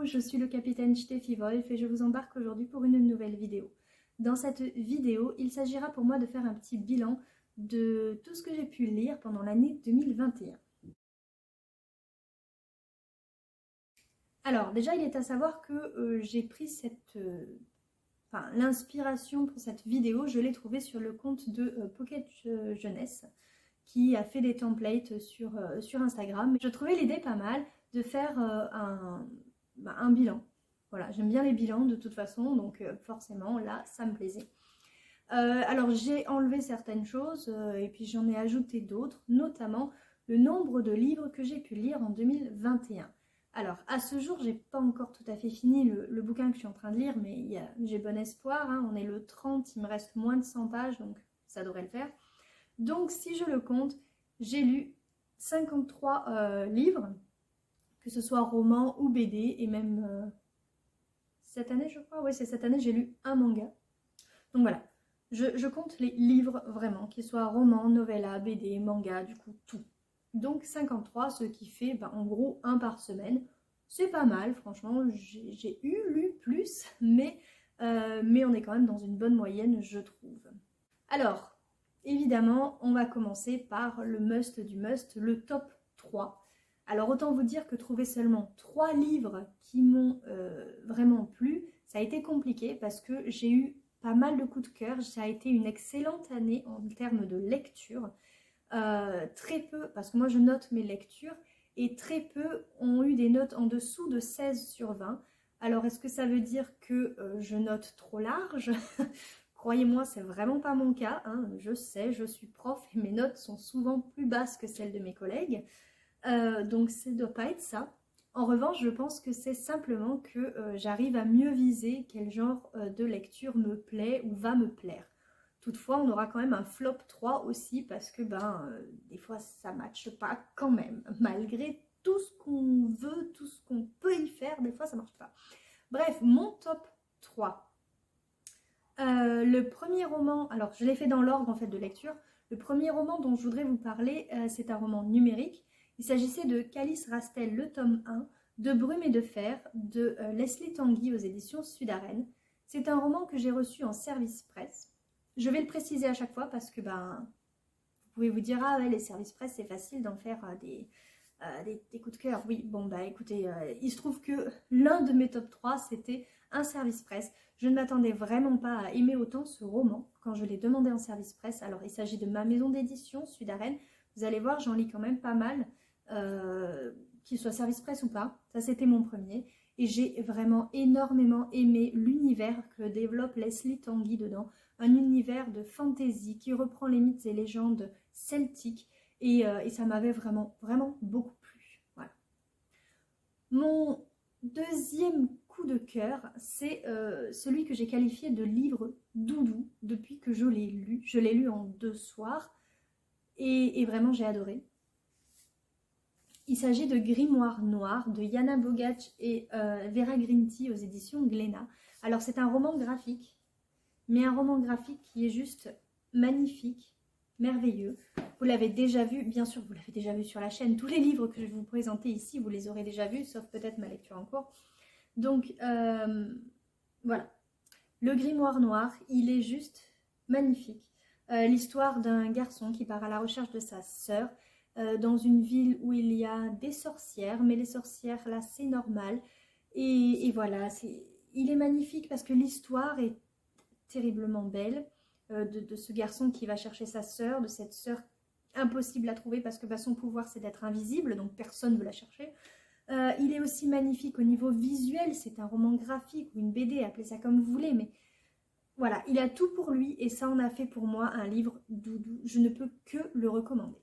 je suis le capitaine Steffi Wolf et je vous embarque aujourd'hui pour une nouvelle vidéo. Dans cette vidéo, il s'agira pour moi de faire un petit bilan de tout ce que j'ai pu lire pendant l'année 2021. Alors déjà, il est à savoir que j'ai pris l'inspiration pour cette vidéo, je l'ai trouvée sur le compte de Pocket Jeunesse qui a fait des templates sur Instagram. Je trouvais l'idée pas mal de faire un bilan. Voilà, j'aime bien les bilans de toute façon, donc forcément là, ça me plaisait. Alors j'ai enlevé certaines choses et puis j'en ai ajouté d'autres, notamment le nombre de livres que j'ai pu lire en 2021. Alors à ce jour, j'ai pas encore tout à fait fini le bouquin que je suis en train de lire, mais j'ai bon espoir, hein, on est le 30, il me reste moins de 100 pages, donc ça devrait le faire. Donc si je le compte, j'ai lu 53 livres, que ce soit romans ou BD, et même cette année je crois, oui c'est cette année j'ai lu un manga. Donc voilà, je compte les livres vraiment, qu'ils soient romans, novellas, BD, manga, du coup tout. Donc 53, ce qui fait en gros un par semaine. C'est pas mal, franchement, j'ai lu plus, mais on est quand même dans une bonne moyenne, je trouve. Alors, évidemment, on va commencer par le must du must, le top 3. Alors autant vous dire que trouver seulement 3 livres qui m'ont vraiment plu, ça a été compliqué parce que j'ai eu pas mal de coups de cœur. Ça a été une excellente année en termes de lecture. Très peu, parce que moi je note mes lectures, et très peu ont eu des notes en dessous de 16 sur 20. Alors est-ce que ça veut dire que je note trop large? Croyez-moi, c'est vraiment pas mon cas, hein. Je sais, je suis prof et mes notes sont souvent plus basses que celles de mes collègues. Donc ça ne doit pas être ça. En revanche, je pense que c'est simplement que j'arrive à mieux viser quel genre de lecture me plaît ou va me plaire. Toutefois, on aura quand même un flop 3 aussi parce que des fois ça ne matche pas quand même. Malgré tout ce qu'on veut, tout ce qu'on peut y faire, des fois ça ne marche pas. Bref, mon top 3. Le premier roman, alors je l'ai fait dans l'ordre en fait de lecture. Le premier roman dont je voudrais vous parler, c'est un roman numérique. Il s'agissait de Calice Rastel, le tome 1, de Brume et de Fer, de Leslie Tanguy aux éditions Sudarène. C'est un roman que j'ai reçu en service presse. Je vais le préciser à chaque fois parce que vous pouvez vous dire, ah ouais, les services presse, c'est facile d'en faire des coups de cœur. Oui, bon écoutez, il se trouve que l'un de mes top 3, c'était un service presse. Je ne m'attendais vraiment pas à aimer autant ce roman quand je l'ai demandé en service presse. Alors il s'agit de ma maison d'édition, Sudarène. Vous allez voir, j'en lis quand même pas mal, qu'il soit service presse ou pas. Ça, c'était mon premier. Et j'ai vraiment énormément aimé l'univers que développe Leslie Tanguy dedans. Un univers de fantasy qui reprend les mythes et légendes celtiques. Et ça m'avait vraiment beaucoup plu. Voilà. Mon deuxième coup de cœur, c'est celui que j'ai qualifié de livre doudou depuis que je l'ai lu. Je l'ai lu en 2 soirs et vraiment j'ai adoré. Il s'agit de Grimoire Noir de Yana Bogac et Vera Grinty aux éditions Glénat. Alors c'est un roman graphique, mais un roman graphique qui est juste magnifique, merveilleux. Vous l'avez déjà vu, bien sûr, vous l'avez déjà vu sur la chaîne. Tous les livres que je vais vous présenter ici, vous les aurez déjà vus, sauf peut-être ma lecture en cours. Donc, voilà. Le Grimoire Noir, il est juste magnifique. L'histoire d'un garçon qui part à la recherche de sa sœur dans une ville où il y a des sorcières, mais les sorcières, là, c'est normal. Et voilà, il est magnifique parce que l'histoire est terriblement belle. De ce garçon qui va chercher sa sœur, de cette sœur impossible à trouver parce que son pouvoir c'est d'être invisible, donc personne ne veut la chercher. Il est aussi magnifique au niveau visuel, c'est un roman graphique ou une BD, appelez ça comme vous voulez, mais voilà, il a tout pour lui et ça en a fait pour moi un livre doudou. Je ne peux que le recommander.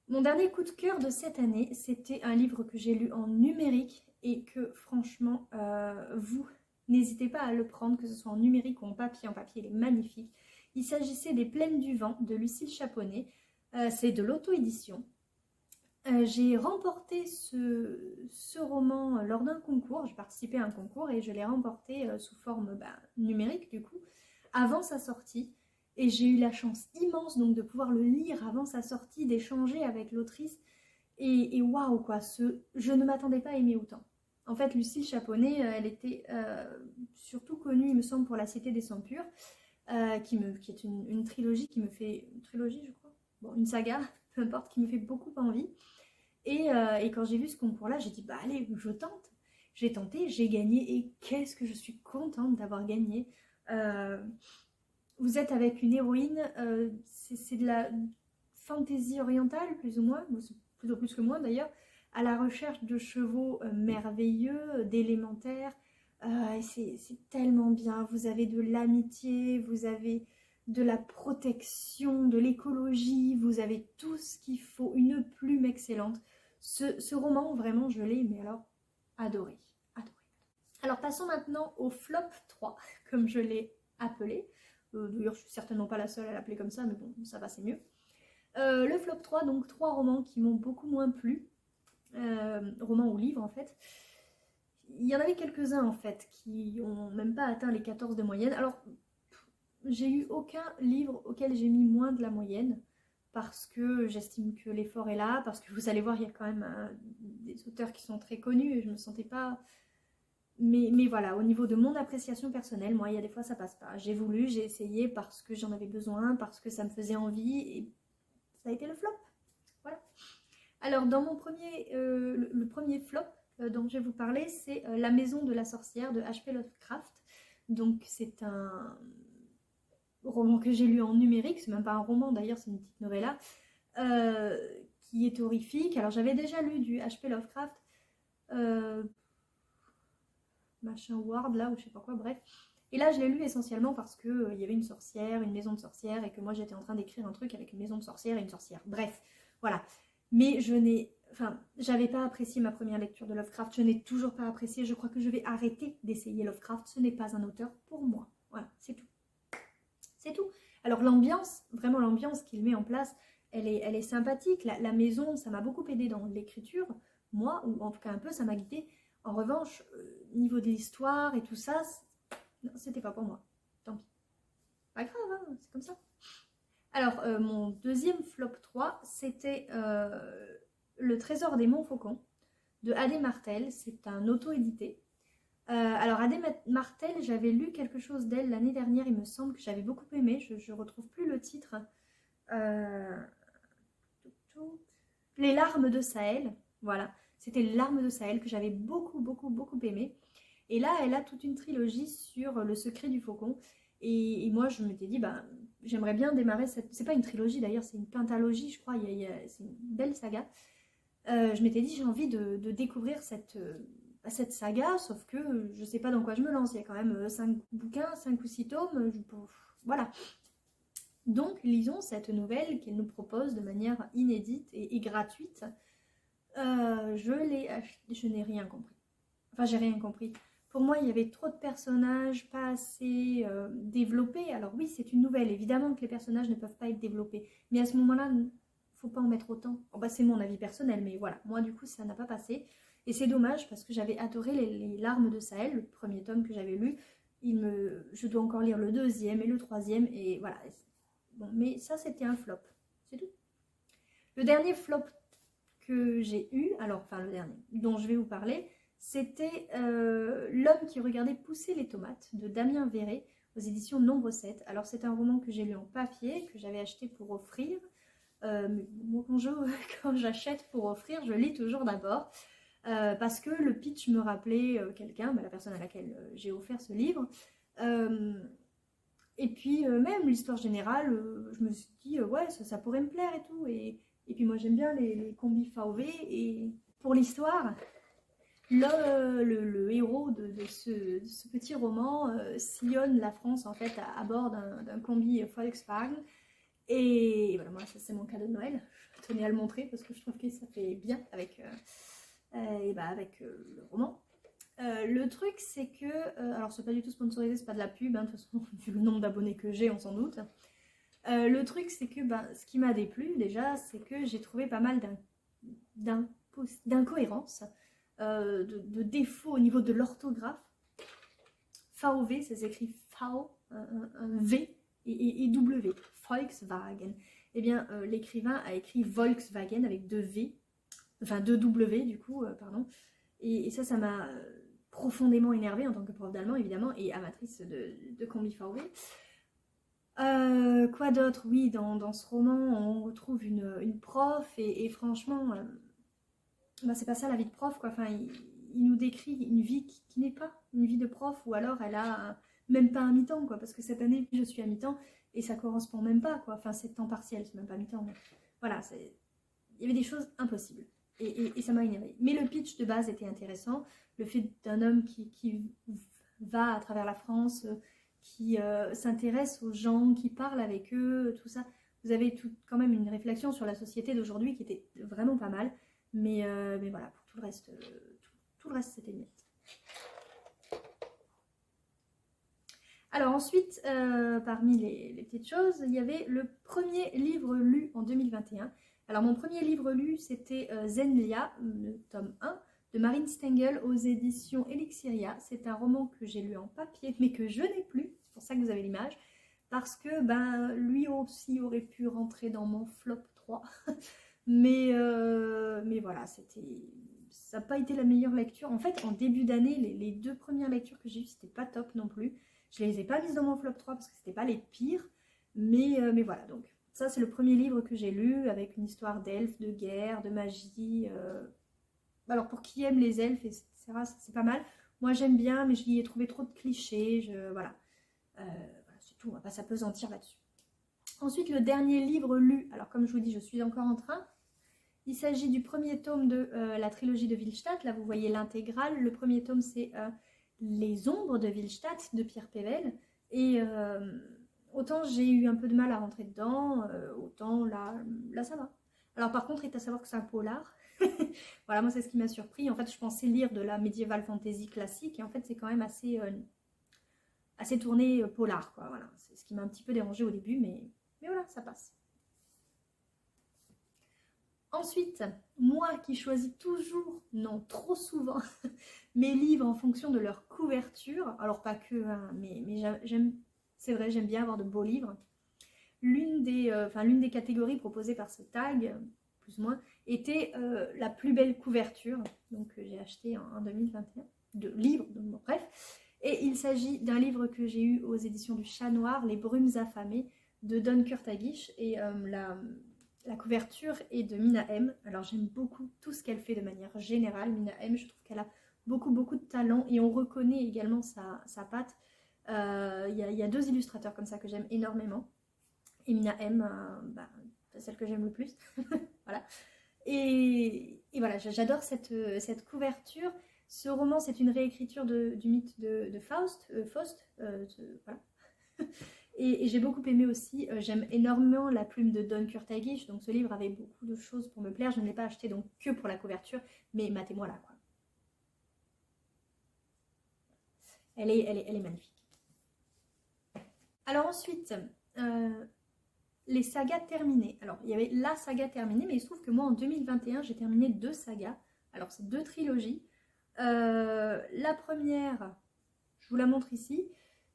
Mon dernier coup de cœur de cette année, c'était un livre que j'ai lu en numérique et que franchement, vous n'hésitez pas à le prendre, que ce soit en numérique ou en papier. En papier, il est magnifique. Il s'agissait des Plaines du Vent de Lucille Chaponnet. C'est de l'auto-édition. J'ai remporté ce roman lors d'un concours. J'ai participé à un concours et je l'ai remporté sous forme numérique du coup, avant sa sortie. Et j'ai eu la chance immense donc de pouvoir le lire avant sa sortie, d'échanger avec l'autrice. Et waouh quoi, je ne m'attendais pas à aimer autant. En fait, Lucille Chaponnet, elle était surtout connue, il me semble, pour La Cité des Sangs Purs, qui est une trilogie qui me fait... Une trilogie, je crois. Bon, une saga, peu importe, qui me fait beaucoup envie. Et quand j'ai vu ce concours-là, j'ai dit, bah allez, je tente. J'ai tenté, j'ai gagné, et qu'est-ce que je suis contente d'avoir gagné. Vous êtes avec une héroïne, c'est de la fantasy orientale, plus ou moins, c'est plutôt plus que moi d'ailleurs, à la recherche de chevaux merveilleux, d'élémentaires. C'est tellement bien, vous avez de l'amitié, vous avez de la protection, de l'écologie, vous avez tout ce qu'il faut, une plume excellente. Ce roman, vraiment, je l'ai, mais alors, adoré, adoré. Alors passons maintenant au flop 3, comme je l'ai appelé. D'ailleurs, je suis certainement pas la seule à l'appeler comme ça, mais bon, ça va, c'est mieux. Le flop 3, donc 3 romans qui m'ont beaucoup moins plu. Romans ou livres en fait. Il y en avait quelques-uns en fait qui ont même pas atteint les 14 de moyenne. Alors, j'ai eu aucun livre auquel j'ai mis moins de la moyenne parce que j'estime que l'effort est là, parce que vous allez voir, il y a quand même des auteurs qui sont très connus et je me sentais pas... Mais voilà, au niveau de mon appréciation personnelle, moi, il y a des fois ça passe pas. J'ai voulu, j'ai essayé parce que j'en avais besoin, parce que ça me faisait envie et ça a été le flop. Voilà. Alors, dans mon premier, le premier flop dont je vais vous parler, c'est La Maison de la Sorcière de H.P. Lovecraft. Donc, c'est un roman que j'ai lu en numérique, c'est même pas un roman d'ailleurs, c'est une petite novella, qui est horrifique. Alors, j'avais déjà lu du H.P. Lovecraft, machin Ward là, ou je sais pas quoi, bref. Et là, je l'ai lu essentiellement parce que il y avait une sorcière, une maison de sorcière, et que moi j'étais en train d'écrire un truc avec une maison de sorcière et une sorcière. Bref, voilà. Mais j'avais pas apprécié ma première lecture de Lovecraft, je n'ai toujours pas apprécié, je crois que je vais arrêter d'essayer Lovecraft, ce n'est pas un auteur pour moi. Voilà, c'est tout. C'est tout. Alors l'ambiance, vraiment l'ambiance qu'il met en place, elle est sympathique. La maison, ça m'a beaucoup aidé dans l'écriture, moi, ou en tout cas un peu, ça m'a guidée. En revanche, niveau de l'histoire et tout ça, c'était pas pour moi. Tant pis. Pas grave, hein, c'est comme ça. Alors, mon deuxième flop 3, c'était Le Trésor des Montfaucon de Adé Martel. C'est un auto-édité. Alors, Adé Martel, j'avais lu quelque chose d'elle l'année dernière, il me semble, que j'avais beaucoup aimé. Je ne retrouve plus le titre. Les larmes de Sahel. Voilà, c'était Les larmes de Sahel que j'avais beaucoup aimé. Et là, elle a toute une trilogie sur le secret du faucon. Et moi, je m'étais dit, bah, j'aimerais bien démarrer cette... C'est pas une trilogie d'ailleurs, c'est une pentalogie, je crois. C'est une belle saga. Je m'étais dit, j'ai envie de découvrir cette saga, sauf que je sais pas dans quoi je me lance. Il y a quand même 5 bouquins, 5 ou 6 tomes. Voilà. Donc, lisons cette nouvelle qu'elle nous propose de manière inédite et gratuite. Je n'ai rien compris. Enfin, j'ai rien compris. Pour moi, il y avait trop de personnages, pas assez développés. Alors oui, c'est une nouvelle. Évidemment que les personnages ne peuvent pas être développés. Mais à ce moment-là, il ne faut pas en mettre autant. Oh, bah, c'est mon avis personnel, mais voilà. Moi, du coup, ça n'a pas passé. Et c'est dommage parce que j'avais adoré les larmes de Sahel, le premier tome que j'avais lu. Je dois encore lire le deuxième et le troisième. Et voilà. Bon, mais ça, c'était un flop. C'est tout. Le dernier flop que j'ai eu, le dernier dont je vais vous parler, c'était L'homme qui regardait pousser les tomates de Damien Verret aux éditions Nombre 7. Alors c'est un roman que j'ai lu en papier, que j'avais acheté pour offrir. Moi quand j'achète pour offrir, je lis toujours d'abord. Parce que le pitch me rappelait quelqu'un, la personne à laquelle j'ai offert ce livre. Et puis même l'histoire générale, je me suis dit, ouais, ça pourrait me plaire et tout. Et puis moi j'aime bien les combis VV. Et pour l'histoire... Le héros de ce petit roman sillonne la France en fait à bord d'un combi Volkswagen. Et voilà, moi ça c'est mon cadeau de Noël. Je tenais à le montrer parce que je trouve que ça fait bien avec, le roman. Le truc c'est que, alors c'est pas du tout sponsorisé, c'est pas de la pub, hein, de toute façon vu le nombre d'abonnés que j'ai on s'en doute. Le truc c'est que ce qui m'a déplu déjà c'est que j'ai trouvé pas mal d'incohérences. De défauts au niveau de l'orthographe. VV, ça s'écrit un V et W, Volkswagen. Eh bien, l'écrivain a écrit Volkswagen avec 2 V. enfin 2W du coup, pardon. Et ça m'a profondément énervée en tant que prof d'allemand évidemment et amatrice de Combi Forway. Quoi d'autre? Oui, dans ce roman, on retrouve une prof et franchement, bah, c'est pas ça la vie de prof, quoi. Enfin, il nous décrit une vie qui n'est pas une vie de prof, ou alors elle a même pas un mi-temps, quoi. Parce que cette année, je suis à mi-temps et ça correspond même pas, quoi. Enfin, c'est temps partiel, c'est même pas mi-temps. Mais voilà, il y avait des choses impossibles. Et ça m'a énervé. Mais le pitch de base était intéressant. Le fait d'un homme qui va à travers la France, qui s'intéresse aux gens, qui parle avec eux, tout ça. Vous avez quand même une réflexion sur la société d'aujourd'hui qui était vraiment pas mal. Mais voilà, pour tout le reste, tout le reste c'était mieux. Alors ensuite, parmi les petites choses, il y avait le premier livre lu en 2021. Alors mon premier livre lu, c'était Zenlia, le tome 1, de Marine Stengel aux éditions Elixiria. C'est un roman que j'ai lu en papier, mais que je n'ai plus, c'est pour ça que vous avez l'image, parce que ben, lui aussi aurait pu rentrer dans mon flop 3. mais voilà, ça n'a pas été la meilleure lecture. En fait, en début d'année, les 2 premières lectures que j'ai eues, c'était pas top non plus. Je les ai pas mises dans mon flop 3 parce que c'était pas les pires. Mais voilà, donc ça c'est le premier livre que j'ai lu avec une histoire d'elfes, de guerre, de magie. Alors pour qui aime les elfes, etc., c'est pas mal. Moi j'aime bien, mais j'y ai trouvé trop de clichés. Voilà, c'est tout, on va pas s'apesantir là-dessus. Ensuite, le dernier livre lu, alors comme je vous dis, je suis encore en train. Il s'agit du premier tome de la trilogie de Willstadt. Là, vous voyez l'intégrale. Le premier tome, c'est Les ombres de Willstadt de Pierre Pével. Et autant j'ai eu un peu de mal à rentrer dedans, autant là, ça va. Alors par contre, il est à savoir que c'est un polar. Voilà, moi c'est ce qui m'a surpris. En fait, je pensais lire de la médiéval fantasy classique. Et en fait, c'est quand même assez tourné polar, quoi. Voilà, c'est ce qui m'a un petit peu dérangé au début, mais voilà, ça passe. Ensuite, moi qui choisis toujours, non trop souvent, mes livres en fonction de leur couverture, alors pas que, hein, mais j'aime, c'est vrai, j'aime bien avoir de beaux livres. L'une des catégories proposées par ce tag, plus ou moins, était la plus belle couverture, donc j'ai acheté en 2021, de livres, donc bon, bref. Et il s'agit d'un livre que j'ai eu aux éditions du Chat Noir, Les Brumes affamées, de Don Kurtagish, et la couverture est de Mina M. Alors j'aime beaucoup tout ce qu'elle fait de manière générale. Mina M, je trouve qu'elle a beaucoup de talent et on reconnaît également sa patte. Il y a 2 illustrateurs comme ça que j'aime énormément. Et Mina M, c'est celle que j'aime le plus. Voilà. Et voilà, j'adore cette couverture. Ce roman, c'est une réécriture du mythe de Faust. Voilà. Et j'ai beaucoup aimé aussi, j'aime énormément la plume de Don Kurtagish, donc ce livre avait beaucoup de choses pour me plaire, je ne l'ai pas acheté donc que pour la couverture, mais matez-moi là, quoi. Elle est magnifique. Alors ensuite, les sagas terminées. Alors il y avait la saga terminée, mais il se trouve que moi en 2021 j'ai terminé 2 sagas, alors c'est 2 trilogies. La première, je vous la montre ici.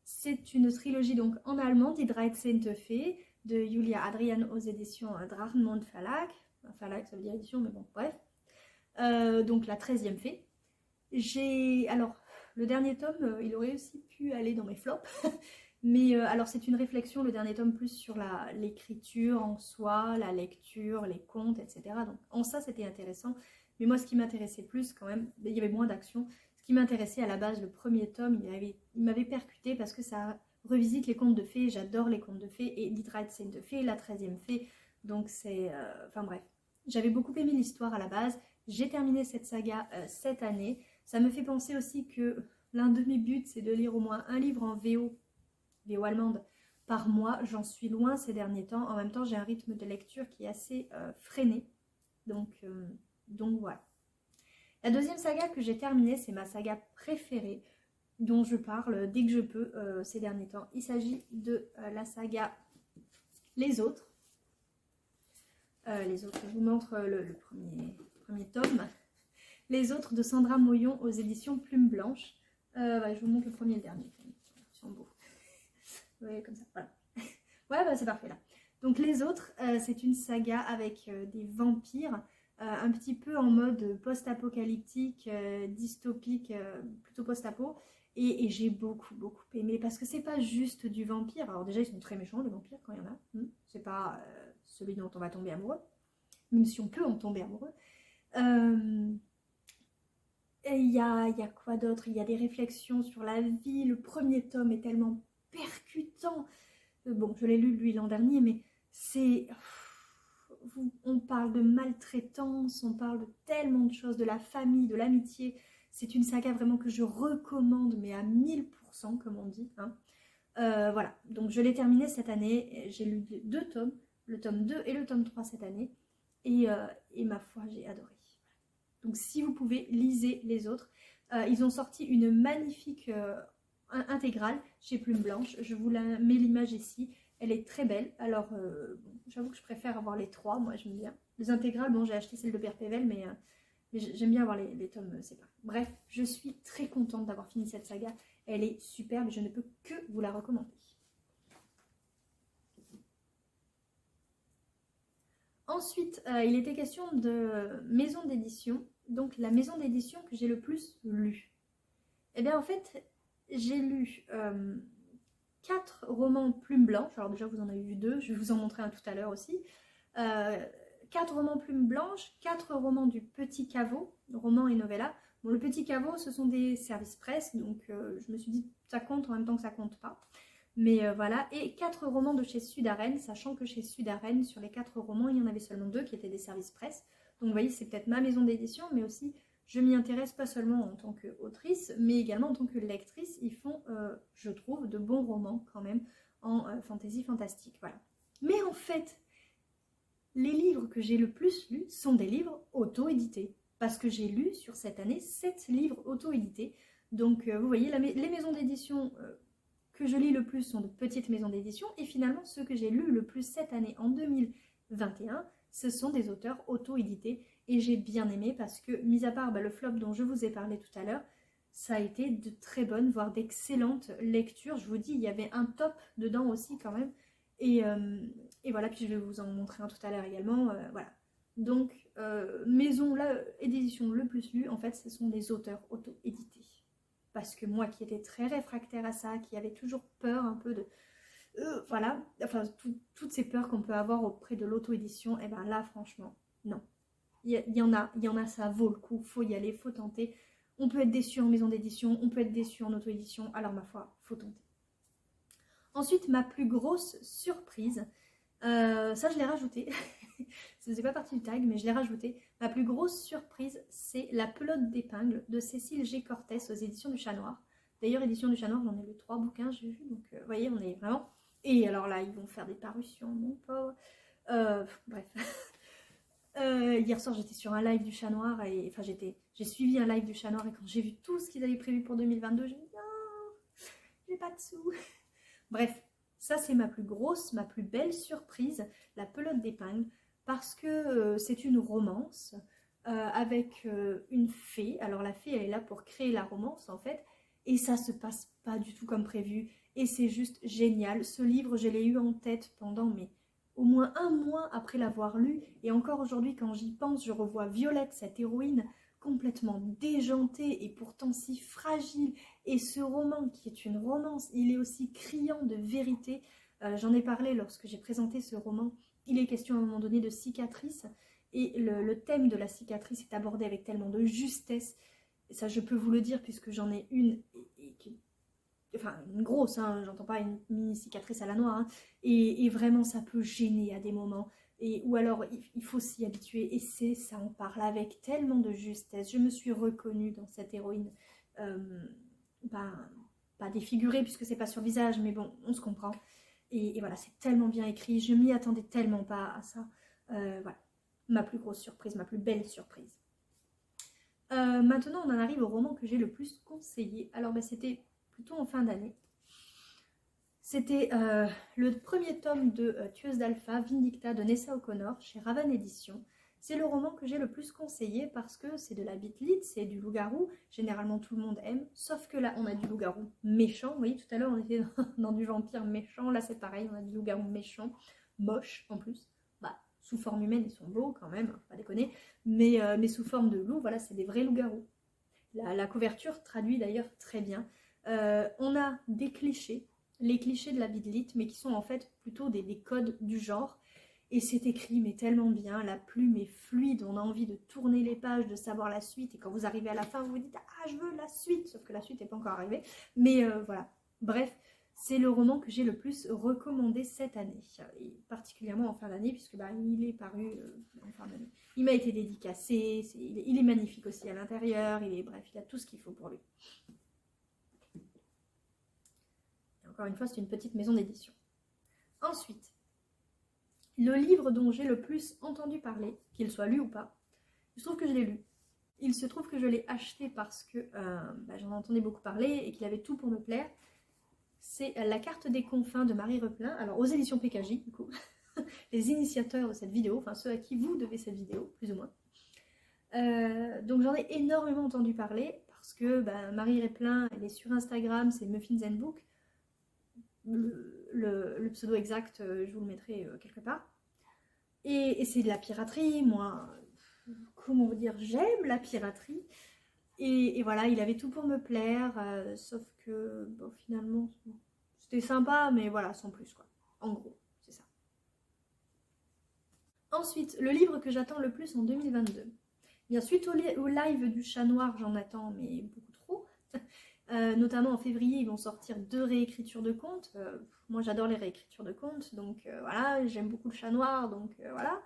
C'est une trilogie donc en allemand, Die 13. Fee, de Julia Adrian aux éditions Drachenmond Verlag. Verlag, ça veut dire édition, mais bon, bref. Donc la 13e fée. Alors, le dernier tome, il aurait aussi pu aller dans mes flops. Mais alors, c'est une réflexion, le dernier tome, plus sur l'écriture en soi, la lecture, les contes, etc. Donc, en ça, c'était intéressant. Mais moi, ce qui m'intéressait plus, quand même, il y avait moins d'action. Ce qui m'intéressait à la base, le premier tome, il m'avait percuté parce que ça revisite les contes de fées. J'adore les contes de fées et Die 13. Fee, la 13e fée. Donc c'est... Enfin bref, j'avais beaucoup aimé l'histoire à la base. J'ai terminé cette saga cette année. Ça me fait penser aussi que l'un de mes buts, c'est de lire au moins un livre en VO allemande, par mois. J'en suis loin ces derniers temps. En même temps, j'ai un rythme de lecture qui est assez freiné. Donc voilà. La deuxième saga que j'ai terminée, c'est ma saga préférée, dont je parle dès que je peux ces derniers temps. Il s'agit de la saga Les Autres. Les Autres, je vous montre le premier tome. Les Autres de Sandra Moyon aux éditions Plume Blanche. Je vous montre le premier et le dernier. Ils sont beaux. Vous voyez, comme ça, voilà. Ouais, c'est parfait là. Donc Les Autres, c'est une saga avec des vampires. un petit peu en mode post-apocalyptique, dystopique, plutôt post-apo. Et j'ai beaucoup aimé parce que c'est pas juste du vampire. Alors déjà ils sont très méchants les vampires quand il y en a. C'est pas celui dont on va tomber amoureux, même si on peut en tomber amoureux. Et il y a quoi d'autre? Il y a des réflexions sur la vie. Le premier tome est tellement percutant. Bon, je l'ai lu lui l'an dernier, mais c'est... On parle de maltraitance, on parle de tellement de choses, de la famille, de l'amitié. C'est une saga vraiment que je recommande, mais à 1000%, comme on dit. Hein. Voilà, donc je l'ai terminé cette année. J'ai lu 2 tomes, le tome 2 et le tome 3 cette année. Et ma foi, j'ai adoré. Donc si vous pouvez, lisez les autres. Ils ont sorti une magnifique intégrale chez Plume Blanche. Je vous mets l'image ici. Elle est très belle. Alors, bon, j'avoue que je préfère avoir les 3. Moi, j'aime bien. Les intégrales, bon, j'ai acheté celle de Père Pével, mais j'aime bien avoir les tomes séparés. Bref, je suis très contente d'avoir fini cette saga. Elle est superbe. Je ne peux que vous la recommander. Ensuite, il était question de maison d'édition. Donc, la maison d'édition que j'ai le plus lue. Eh bien, en fait, j'ai lu 4 romans Plume Blanche. Alors déjà, vous en avez vu 2. Je vais vous en montrer un tout à l'heure aussi. 4 romans Plume Blanche, 4 romans du Petit Caveau, romans et novellas. Bon, le Petit Caveau, ce sont des services presse. Donc, je me suis dit, ça compte en même temps que ça compte pas. Mais voilà, et 4 romans de chez Sudarène, sachant que chez Sudarène, sur les 4 romans, il y en avait seulement 2 qui étaient des services presse. Donc vous voyez, c'est peut-être ma maison d'édition, mais aussi, je m'y intéresse pas seulement en tant qu'autrice, mais également en tant que lectrice. Ils font, je trouve, de bons romans quand même, en fantasy fantastique, voilà. Mais en fait, les livres que j'ai le plus lus sont des livres auto-édités. Parce que j'ai lu sur cette année 7 livres auto-édités. Donc vous voyez, les maisons d'édition... que je lis le plus sont de petites maisons d'édition et finalement ceux que j'ai lus le plus cette année en 2021, ce sont des auteurs auto-édités et j'ai bien aimé parce que, mis à part le flop dont je vous ai parlé tout à l'heure, ça a été de très bonnes, voire d'excellentes lectures. Je vous dis, il y avait un top dedans aussi quand même. Et voilà, puis je vais vous en montrer un tout à l'heure également. Voilà. Donc, maison édition le plus lue, en fait, ce sont des auteurs auto-édités. Parce que moi qui étais très réfractaire à ça, qui avait toujours peur un peu de... voilà, enfin toutes ces peurs qu'on peut avoir auprès de l'auto-édition, et ben là franchement, non. Il y en a, ça vaut le coup, faut y aller, faut tenter. On peut être déçu en maison d'édition, on peut être déçu en auto-édition, alors ma foi, faut tenter. Ensuite, ma plus grosse surprise, ça je l'ai rajouté, ça faisait pas partie du tag, mais je l'ai rajouté. Ma plus grosse surprise, c'est La pelote d'épingle de Cécile G. Cortès aux éditions du Chat Noir. D'ailleurs, édition du Chat Noir, j'en ai lu 3 bouquins, j'ai vu, donc vous voyez, on est vraiment... Et alors là, ils vont faire des parutions, mon pauvre. Bref. Hier soir, j'étais sur un live du Chat Noir, et enfin, j'ai suivi un live du Chat Noir, et quand j'ai vu tout ce qu'ils avaient prévu pour 2022, j'ai dit non, j'ai pas de sous. Bref, ça c'est ma plus grosse, ma plus belle surprise, La pelote d'épingle, parce que c'est une romance avec une fée. Alors la fée, elle est là pour créer la romance en fait, et ça se passe pas du tout comme prévu, et c'est juste génial. Ce livre, je l'ai eu en tête pendant au moins 1 mois après l'avoir lu, et encore aujourd'hui quand j'y pense, je revois Violette, cette héroïne complètement déjantée et pourtant si fragile, et ce roman qui est une romance, il est aussi criant de vérité. J'en ai parlé lorsque j'ai présenté ce roman. Il est question à un moment donné de cicatrice, et le thème de la cicatrice est abordé avec tellement de justesse. Et ça, je peux vous le dire puisque j'en ai une, enfin une grosse, hein, j'entends pas une mini cicatrice à la noire, hein, et vraiment ça peut gêner à des moments. Ou alors il faut s'y habituer, et ça en parle avec tellement de justesse. Je me suis reconnue dans cette héroïne, pas défigurée puisque c'est pas sur le visage, mais bon, on se comprend. Et voilà, c'est tellement bien écrit, je m'y attendais tellement pas à ça. Voilà, ma plus grosse surprise, ma plus belle surprise. Maintenant, on en arrive au roman que j'ai le plus conseillé. Alors, c'était plutôt en fin d'année. C'était le premier tome de Tueuse d'Alpha, Vindicta de Nessa O'Connor, chez Raven Éditions. C'est le roman que j'ai le plus conseillé parce que c'est de la beat lit, c'est du loup-garou. Généralement, tout le monde aime, sauf que là, on a du loup-garou méchant. Vous voyez, tout à l'heure, on était dans du vampire méchant. Là, c'est pareil, on a du loup-garou méchant, moche en plus. sous forme humaine, ils sont beaux quand même, pas déconner, mais sous forme de loup, voilà, c'est des vrais loups-garous. La couverture traduit d'ailleurs très bien. On a des clichés, les clichés de la Bidlite, mais qui sont en fait plutôt des codes du genre. Et c'est écrit mais tellement bien, la plume est fluide, on a envie de tourner les pages, de savoir la suite. Et quand vous arrivez à la fin, vous vous dites « Ah, je veux la suite !» Sauf que la suite n'est pas encore arrivée. Mais voilà, bref, c'est le roman que j'ai le plus recommandé cette année. Et particulièrement en fin d'année, puisque bah, il est paru en fin d'année. Il m'a été dédicacé, il est magnifique aussi à l'intérieur, bref, il a tout ce qu'il faut pour lui. Et encore une fois, c'est une petite maison d'édition. Ensuite, le livre dont j'ai le plus entendu parler, qu'il soit lu ou pas, il se trouve que je l'ai lu. Il se trouve que je l'ai acheté parce que j'en entendais beaucoup parler et qu'il avait tout pour me plaire. C'est La carte des confins de Marie Replin, alors aux éditions PKJ, du coup, les initiateurs de cette vidéo, enfin ceux à qui vous devez cette vidéo, plus ou moins. Donc j'en ai énormément entendu parler parce que Marie Replin, elle est sur Instagram, c'est Muffins and Book. Le pseudo exact, je vous le mettrai quelque part. Et c'est de la piraterie, moi, comment vous dire, j'aime la piraterie. Et voilà, il avait tout pour me plaire, sauf que bon, finalement, c'était sympa, mais voilà, sans plus quoi. En gros, c'est ça. Ensuite, le livre que j'attends le plus en 2022. Bien, suite au live du chat noir, j'en attends, mais beaucoup trop. Notamment en février, ils vont sortir 2 réécritures de contes. Moi, j'adore les réécritures de contes, donc voilà, j'aime beaucoup le chat noir, donc voilà.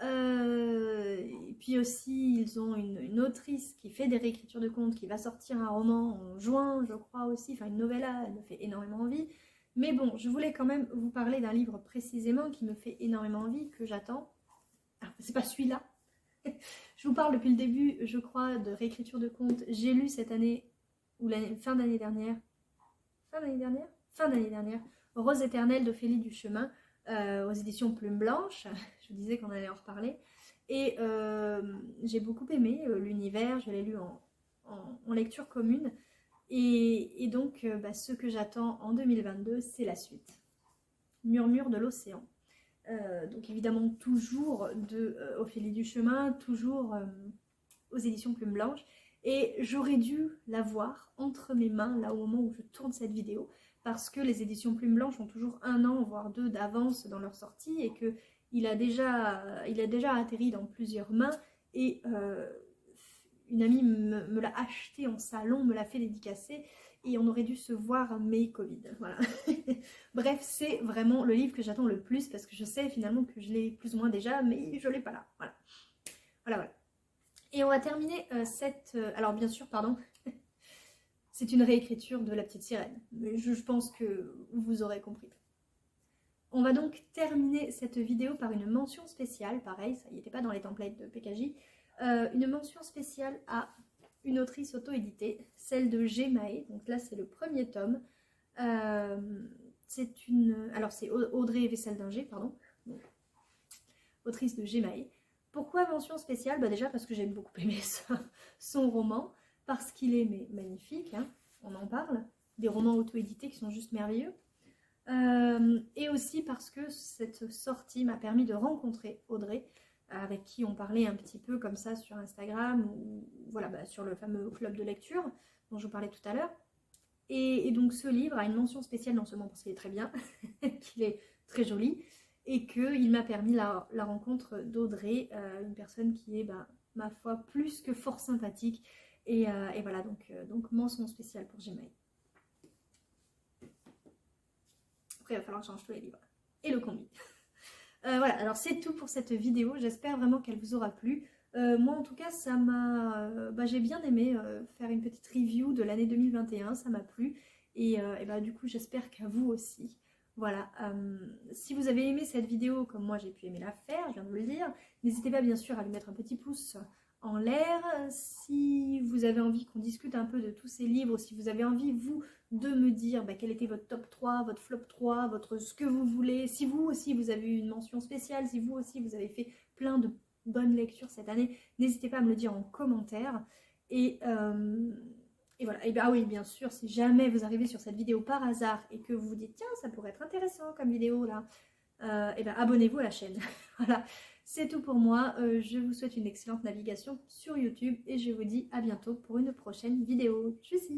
Et puis aussi, ils ont une autrice qui fait des réécritures de contes, qui va sortir un roman en juin, je crois aussi, enfin une novella, elle me fait énormément envie. Mais bon, je voulais quand même vous parler d'un livre précisément qui me fait énormément envie, que j'attends. Ah, c'est pas celui-là. Je vous parle depuis le début, je crois, de réécriture de contes. J'ai lu cette année, ou fin d'année dernière, fin d'année dernière, Rose éternelle d'Ophélie Duchemin, aux éditions Plume Blanche. Je vous disais qu'on allait en reparler. Et j'ai beaucoup aimé l'univers, je l'ai lu en lecture commune. Et donc, ce que j'attends en 2022, c'est la suite. Murmure de l'océan. Donc évidemment toujours de Ophélie Duchemin, toujours aux éditions Plume Blanche. Et j'aurais dû l'avoir entre mes mains là au moment où je tourne cette vidéo, parce que les éditions Plume Blanche ont toujours 1 an, voire 2 d'avance dans leur sortie, et qu'il a déjà atterri dans plusieurs mains, et une amie me l'a acheté en salon, me l'a fait dédicacer, et on aurait dû se voir mais Covid, voilà. Bref, c'est vraiment le livre que j'attends le plus, parce que je sais finalement que je l'ai plus ou moins déjà, mais je l'ai pas là, voilà. Voilà. Et on va terminer alors bien sûr, pardon, c'est une réécriture de La Petite Sirène, mais je pense que vous aurez compris. On va donc terminer cette vidéo par une mention spéciale, pareil, ça n'y était pas dans les templates de PKJ, une mention spéciale à une autrice auto-éditée, celle de G. Mahé. Donc là c'est le premier tome. C'est Audrey Vesseldinger, pardon, donc, autrice de G. Mahé. Pourquoi mention spéciale? Déjà parce que j'aime beaucoup aimé son roman, parce qu'il est magnifique, hein, on en parle, des romans auto-édités qui sont juste merveilleux. Et aussi parce que cette sortie m'a permis de rencontrer Audrey, avec qui on parlait un petit peu comme ça sur Instagram, ou voilà, sur le fameux club de lecture dont je vous parlais tout à l'heure. Et donc ce livre a une mention spéciale non seulement parce qu'il est très bien, qu'il est très joli, et qu'il m'a permis la rencontre d'Audrey, une personne qui est, ma foi, plus que fort sympathique. Et voilà, donc mention spéciale pour Gmail. Après, il va falloir que je change tous les livres. Et le combi. Voilà, alors c'est tout pour cette vidéo. J'espère vraiment qu'elle vous aura plu. Moi, en tout cas, ça m'a... j'ai bien aimé faire une petite review de l'année 2021. Ça m'a plu. Et du coup, j'espère qu'à vous aussi. Voilà, si vous avez aimé cette vidéo comme moi j'ai pu aimer la faire, je viens de vous le dire, n'hésitez pas bien sûr à lui mettre un petit pouce en l'air. Si vous avez envie qu'on discute un peu de tous ces livres, si vous avez envie, vous, de me dire quel était votre top 3, votre flop 3, ce que vous voulez, si vous aussi vous avez eu une mention spéciale, si vous aussi vous avez fait plein de bonnes lectures cette année, n'hésitez pas à me le dire en commentaire. Et voilà, et oui, bien sûr, si jamais vous arrivez sur cette vidéo par hasard et que vous vous dites tiens, ça pourrait être intéressant comme vidéo là, et ben abonnez-vous à la chaîne. Voilà, c'est tout pour moi. Je vous souhaite une excellente navigation sur YouTube et je vous dis à bientôt pour une prochaine vidéo. Tchuss!